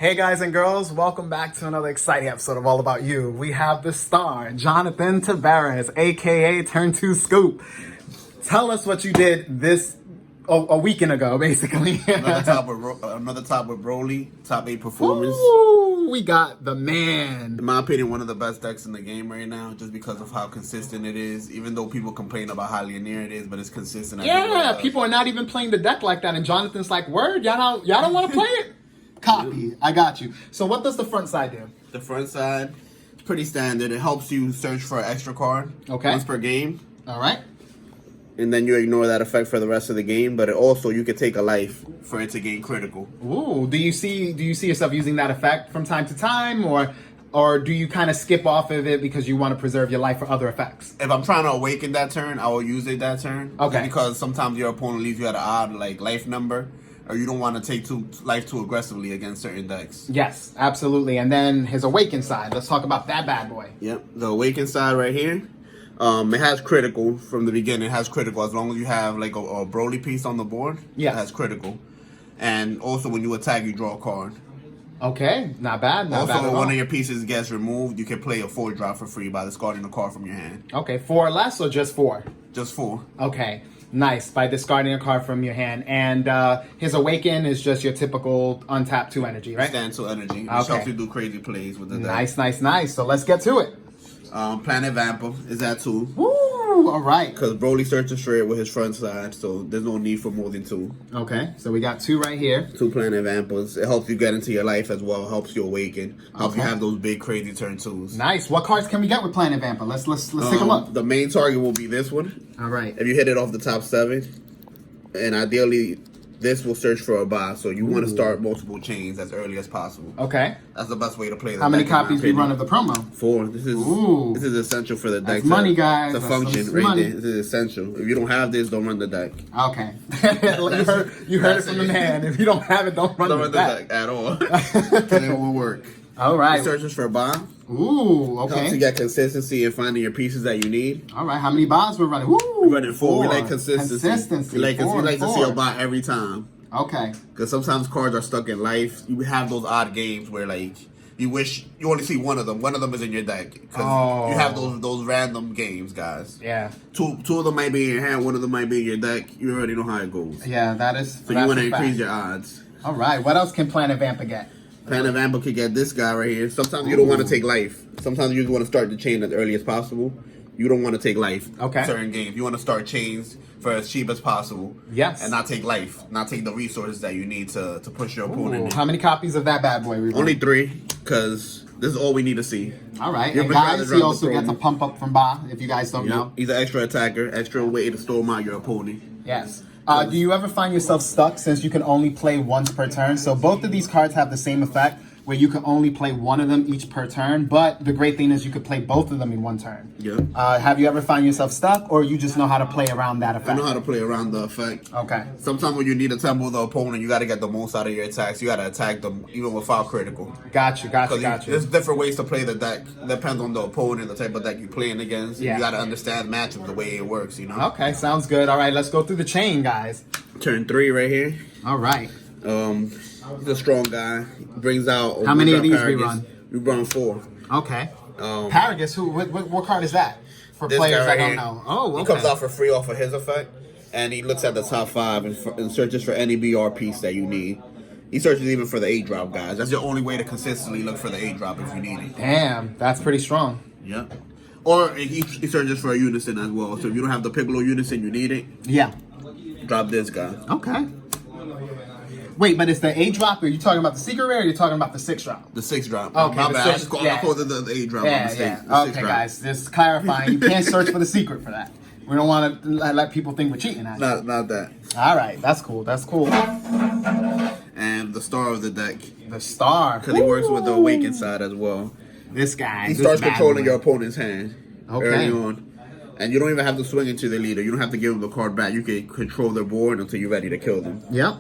Hey guys and girls, welcome back to another exciting episode of All About You. We have the star, Jonathan Tavares, aka Turn 2 Scoop. Tell us what you did this a weekend ago, basically. another top with Broly, top 8 performance. Ooh, we got the man. In my opinion, one of the best decks in the game right now, just because of how consistent it is. Even though people complain about how linear it is, but it's consistent. Yeah, people are not even playing the deck like that, and Jonathan's like, "Word, y'all don't want to play it." Copy. I got you. So what does the front side do? The front side, it's pretty standard. It helps you search for an extra card once per game. All right. And then you ignore that effect for the rest of the game. But you could take a life for it to gain critical. Ooh. Do you see yourself using that effect from time to time, or do you kind of skip off of it because you want to preserve your life for other effects? If I'm trying to awaken that turn, I will use it that turn. Okay. Because sometimes your opponent leaves you at an odd life number. Or you don't want to take life too aggressively against certain decks. Yes, absolutely. And then his Awaken side. Let's talk about that bad boy. Yep, the Awaken side right here. It has critical from the beginning. It has critical as long as you have like a Broly piece on the board. Yeah, it has critical. And also when you attack, you draw a card. Okay, not bad. Not bad at all. Also, one of your pieces gets removed. You can play a 4-drop for free by discarding a card from your hand. Okay, 4 or less or just 4? Just 4. Okay. Nice, by discarding a card from your hand. And his Awaken is just your typical untap 2 energy, right? Stand 2 energy. Which helps you do crazy plays with the deck. Nice. So let's get to it. Planet Vamper is that 2. Woo! All right. Because Broly searches straight with his front side, so there's no need for more than 2. Okay, so we got 2 right here. 2 Planet Vampers. It helps you get into your life as well. Helps you awaken. Helps you have those big crazy turn 2s. Nice. What cards can we get with Planet Vamper? Let's take a look. The main target will be this one. All right. If you hit it off the top 7, and ideally this will search for a buy, so you want to start multiple chains as early as possible. Okay. That's the best way to play the How many copies we run of the promo? 4. This is essential for the deck. That's money, guys. The function right there. This is essential. If you don't have this, don't run the deck. Okay. you heard it from the man. If you don't have it, don't run the deck at all. Because it won't work. All right. It searches for a buy. Ooh, okay. Helps you get consistency in finding your pieces that you need. All right, how many buys we're running? Woo! We're running 4. We like consistency. We like to see a buy every time. Okay. Because sometimes cards are stuck in life. You have those odd games where you wish you only see one of them. One of them is in your deck. Because you have those random games, guys. Yeah. Two of them might be in your hand. One of them might be in your deck. You already know how it goes. Yeah, that is. So you want to increase your odds. All right. What else can Planet Vamper get? Planet Vamper could get this guy right here. Sometimes you don't want to take life. Sometimes you just want to start the chain as early as possible. You don't want to take life. Okay. Certain games. You want to start chains for as cheap as possible. Yes. And not take life. Not take the resources that you need to push your opponent in. How many copies of that bad boy we run? Only 3, because this is all we need to see. All right. And guys, he also gets a pump up from Ba, if you guys don't know. He's an extra attacker, extra way to storm out your opponent. Yes. Do you ever find yourself stuck since you can only play once per turn? So both of these cards have the same effect, where you can only play one of them each per turn, but the great thing is you could play both of them in one turn. Yeah. Have you ever found yourself stuck, or you just know how to play around that effect? I know how to play around the effect. Okay. Sometimes when you need to tempo the opponent, you got to get the most out of your attacks. You got to attack them even without critical. Got you. There's different ways to play the deck. Depends on the opponent, the type of deck you're playing against. Yeah. You got to understand matchups, the way it works, you know? Okay, sounds good. All right, let's go through the chain, guys. Turn 3 right here. All right. He's a strong guy. Brings out. How many of these we run? We run 4. Okay. Paragus, what card is that? For this players guy that don't here, know. Oh, okay. He comes out for free off of his effect, and he looks at the top 5 and searches for any BR piece that you need. He searches even for the 8-drop, guys. That's your only way to consistently look for the 8-drop if you need it. Damn, that's pretty strong. Yeah. Or he searches for a unison as well. So if you don't have the Piccolo unison, you need it. Yeah. Drop this guy. Okay. Wait, but it's the 8-drop? Are you talking about the secret rare, or are you talking about the 6-drop? The 6-drop. Okay, My bad. I called it the 8-drop. Yeah. Okay, guys, just clarifying. You can't search for the secret for that. We don't want to let people think we're cheating at it. Not that. All right, that's cool. And the star of the deck. The star. Because he works with the awakened side as well. This guy. He starts controlling your opponent's hand early on. And you don't even have to swing into the leader. You don't have to give them the card back. You can control their board until you're ready to kill them. Yep.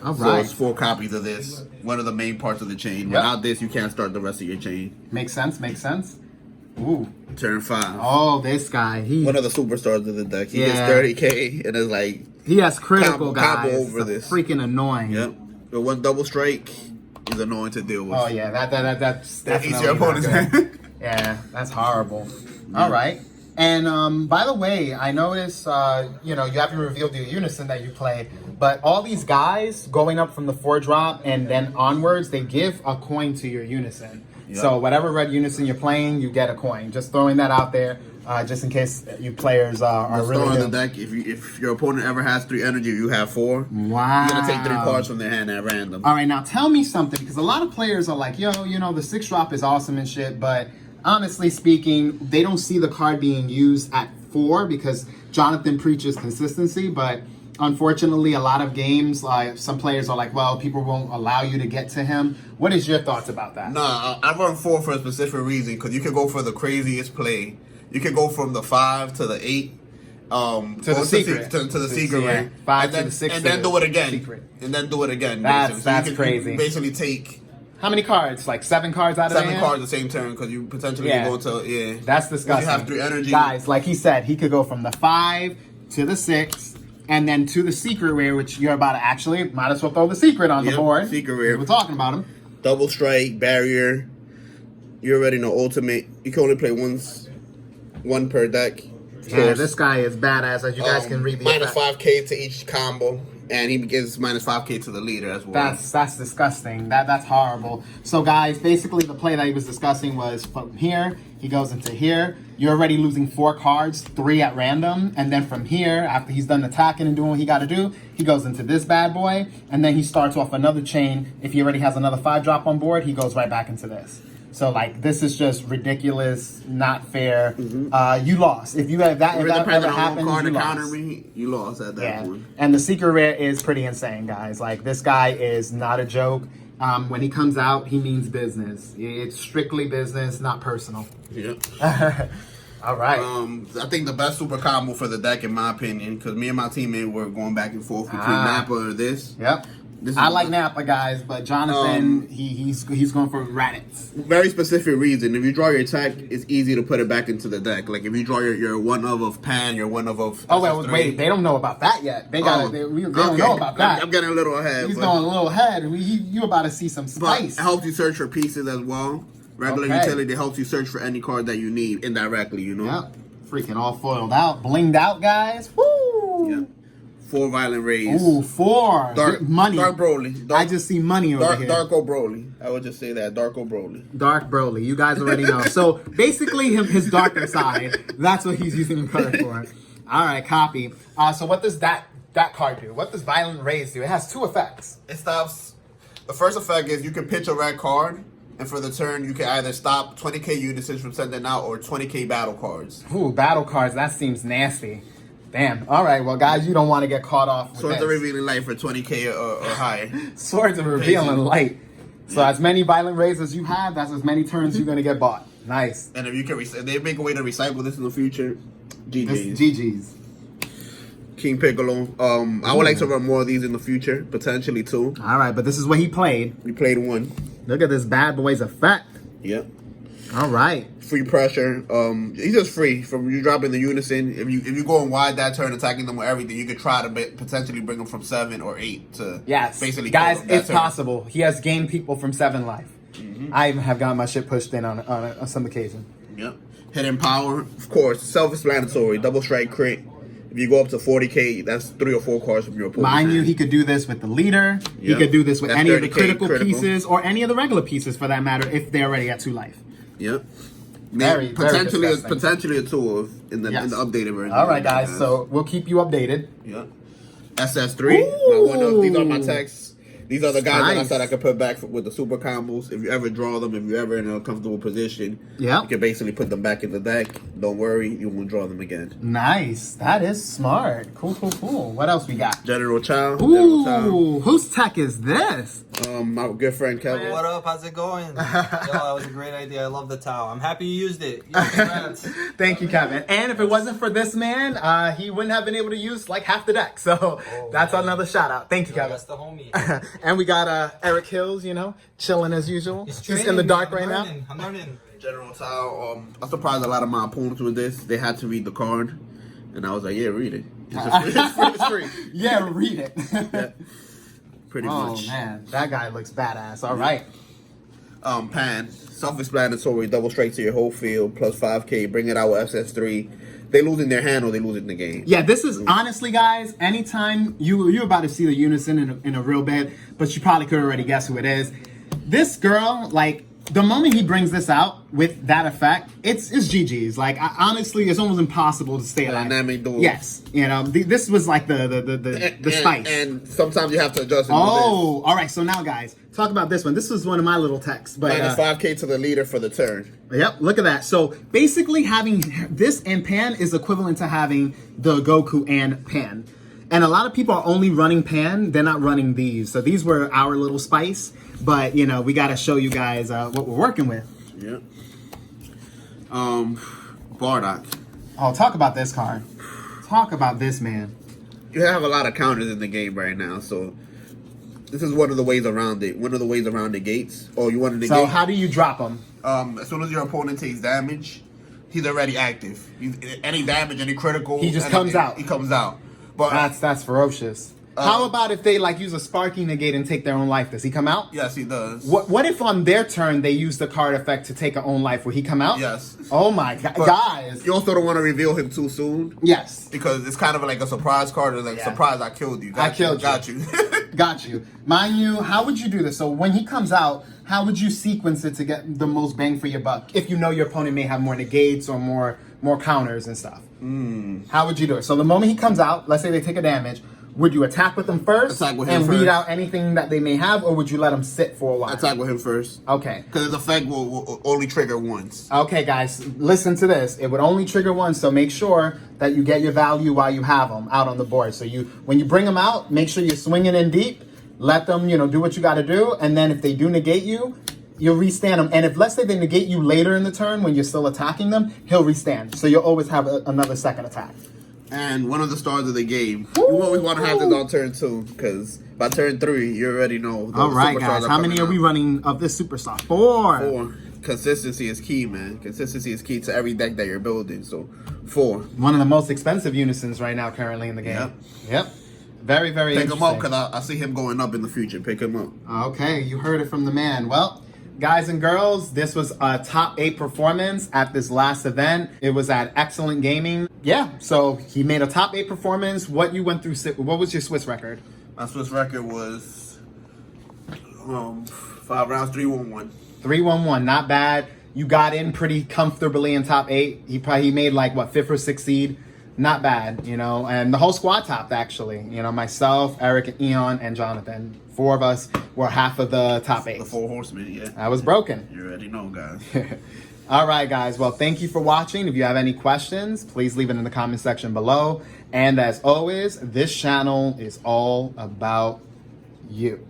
All so it's 4 copies of this. One of the main parts of the chain. Yep. Without this, you can't start the rest of your chain. Makes sense. Ooh. Turn 5. Oh, this guy. One of the superstars of the deck. He gets 30k and is like... He has critical, guys. Combo over this. Freaking annoying. Yep. With 1 double strike, is annoying to deal with. Oh yeah, that's That eats definitely your not opponent's good. hand. Yeah, that's horrible. All right. And by the way, I noticed, you haven't revealed your unison that you played, but all these guys going up from the 4-drop and then onwards, they give a coin to your unison. Yep. So whatever red unison you're playing, you get a coin. Just throwing that out there, just in case you players are really on the deck. If your opponent ever has 3 energy, you have 4. Wow. You're gonna take 3 cards from their hand at random. All right, now tell me something, because a lot of players are like, yo, the 6-drop is awesome and shit, but honestly speaking, they don't see the card being used at 4 because Jonathan preaches consistency, but unfortunately, a lot of games, some players are like, well, people won't allow you to get to him. What is your thoughts about that? Nah, I run 4 for a specific reason, because you can go for the craziest play. You can go from the 5 to the 8. To the secret. To the secret, yeah. right? 5 and then, to the 6. And then do it again. Secret. And then do it again. That's you crazy. You basically take... How many cards? Like 7 cards out of 7 cards the same turn, because you potentially can go to... Yeah. That's disgusting. You have 3 energy. Guys, like he said, he could go from the 5 to the 6 and then to the secret rare, which you're about to actually... Might as well throw the secret on the board. Secret rare. We're talking about him. Double strike, barrier. You already know ultimate. You can only play one per deck. Yeah, this guy is badass, as you guys can read the minus effect. 5k to each combo, and he gives minus 5k to the leader as well. That's disgusting. That's horrible. So guys, basically the play that he was discussing was from here, he goes into here. You're already losing 4 cards, 3 at random, and then from here, after he's done attacking and doing what he got to do, he goes into this bad boy, and then he starts off another chain. If he already has another 5-drop on board, he goes right back into this. So like this is just ridiculous, not fair. You lost. If that ever happens, you lost. You lost at that point. And the secret rare is pretty insane, guys. Like this guy is not a joke. When he comes out, he means business. It's strictly business, not personal. Yeah. All right. I think the best super combo for the deck, in my opinion, because me and my teammate were going back and forth between Napa or this. Yep. I like Napa, guys, but Jonathan, he's going for Raditz. Very specific reason. If you draw your attack, it's easy to put it back into the deck. Like if you draw your one of Pan, your one of oh wait, they don't know about that yet. They don't know about that. I'm getting a little ahead. He's going a little ahead. You about to see some spice. But it helps you search for pieces as well. Regular utility helps you search for any card that you need indirectly. Yeah, freaking all foiled out, blinged out, guys. Woo! Yeah. 4 violent rays. Ooh, 4. Dark money. Dark Broly. I just see money over here. Darko Broly. I would just say that. Darko Broly. Dark Broly. You guys already know. So basically his darker side, that's what he's using the card for. All right, copy. So what does that card do? What does violent rays do? It has 2 effects. It stops. The first effect is you can pitch a red card, and for the turn, you can either stop 20k units from sending out or 20k battle cards. Ooh, battle cards. That seems nasty. Damn. All right. Well, guys, you don't want to get caught off with Swords this. Are Revealing Light for 20k or higher. Swords Are Revealing Light. So as many violent rays as you have, that's as many turns you're going to get bought. Nice. And if you can, if they make a way to recycle this in the future, GG's. GG's. King Piccolo. I would like to run more of these in the future, potentially 2. All right, but this is what he played. We played 1. Look at this bad boy's effect. Yep. All right. Free pressure. He's just free from you dropping the unison. If you going wide that turn, attacking them with everything, you could try to potentially bring them from 7 or 8 to basically. Guys, it's possible. He has gained people from 7 life. I even have gotten my shit pushed in on some occasion. Yep. Hidden power, of course. Self-explanatory. Double strike crit. If you go up to 40k, that's 3 or 4 cards from your opponent. Mind you, he could do this with the leader. Yep. He could do this with any of the critical pieces or any of the regular pieces for that matter if they're already at 2 life. Yep. Potentially a 2 in the updated version. All right, guys. So we'll keep you updated. Yep. SS3. These are my texts. These are the guys that I said I could put back with the super combos. If you ever draw them, if you're ever in a comfortable position, you can basically put them back in the deck. Don't worry, you won't draw them again. Nice. That is smart. Cool. What else we got? General Chow. Ooh, whose tech is this? My good friend Kevin. What up? How's it going? Yo, that was a great idea. I love the towel. I'm happy you used it. Congrats. Thank you, Kevin. And if it wasn't for this man, he wouldn't have been able to use like half the deck. So that's another shout out. Thank you, Kevin. That's the homie. And we got Eric Hills, chilling as usual. He's in the dark right now. I'm learning. General Tao. I'm surprised a lot of my opponents with this. They had to read the card, and I was like, yeah, read it. It's free. Yeah, read it. pretty Oh much. man, that guy looks badass. All right. Pan, self-explanatory, double straight to your whole field, plus 5K, bring it out with SS3. They losing their hand or they losing the game. Yeah, this is honestly, guys, anytime you're about to see the unison in a real bit, but you probably could already guess who it is. This girl, like, the moment he brings this out with that effect, it's GG's. Like, honestly, it's almost impossible to stay alive. Dynamic duel. Yes, you know, this was like the spice. And sometimes you have to adjust it. Oh, all right. So now, guys, talk about this one. This was one of my little texts. But minus 5K to the leader for the turn. Yep, look at that. So basically, having this and Pan is equivalent to having the Goku and Pan. And a lot of people are only running Pan. They're not running these. So these were our little spice. But, you know, we got to show you guys what we're working with. Yep. Bardock. Oh, talk about this card. Talk about this, man. You have a lot of counters in the game right now, so this is one of the ways around it. One of the ways around the gates. Oh, you want to negate? So how do you drop them? As soon as your opponent takes damage, he's already active. Any damage, any critical, He just comes out. He comes out. But That's ferocious. How about if they like use a Sparky negate and take their own life? Does he come out? Yes, he does. What if on their turn they use the card effect to take their own life? Will he come out? Yes. Oh my god, But guys. you also don't want to reveal him too soon. Yes. Because it's kind of like a surprise card. It's like, Yeah. surprise, I killed you. I killed you. Got you. Got you. Mind you, how would you do this? So when he comes out, how would you sequence it to get the most bang for your buck? If you know your opponent may have more negates or more counters and stuff. How would you do it? So the moment he comes out, let's say they take a damage, would you attack with them first Attack with him and first. weed out anything that they may have, or would you let them sit for a while? Attack with him first. Okay. Because his effect will only trigger once. Okay, guys, listen to this. It would only trigger once, so make sure that you get your value while you have them out on the board. So when you bring them out, make sure you're swinging in deep. Let them, do what you got to do, and then if they do negate you, you'll restand them. And if, let's say, they negate you later in the turn when you're still attacking them, he'll restand. So you'll always have another second attack. And one of the stars of the game. You always want to have this on turn 2, because by turn 3, you already know. All right, guys. How many are we running of this superstar? 4. 4. Consistency is key, man. Consistency is key to every deck that you're building. So, 4. One of the most expensive unisons right now currently in the game. Yep. Very, very Pick interesting. him up, because I see him going up in the future. Pick him up. Okay, you heard it from the man. Well, guys and girls, this was a top 8 performance at this last event. It was at Excellent Gaming. Yeah, so he made a top 8 performance. What was your Swiss record? My Swiss record was 5 rounds, 3-1-1. 3-1-1, not bad. You got in pretty comfortably in top 8. He made like, 5th or 6th seed. Not bad, and the whole squad topped, actually. Myself, Eric, Eon, and Jonathan. 4 of us were half of the top 8. The 4 horsemen, yeah. I was broken. You already know, guys. All right, guys. Well, thank you for watching. If you have any questions, please leave it in the comment section below. And as always, this channel is all about you.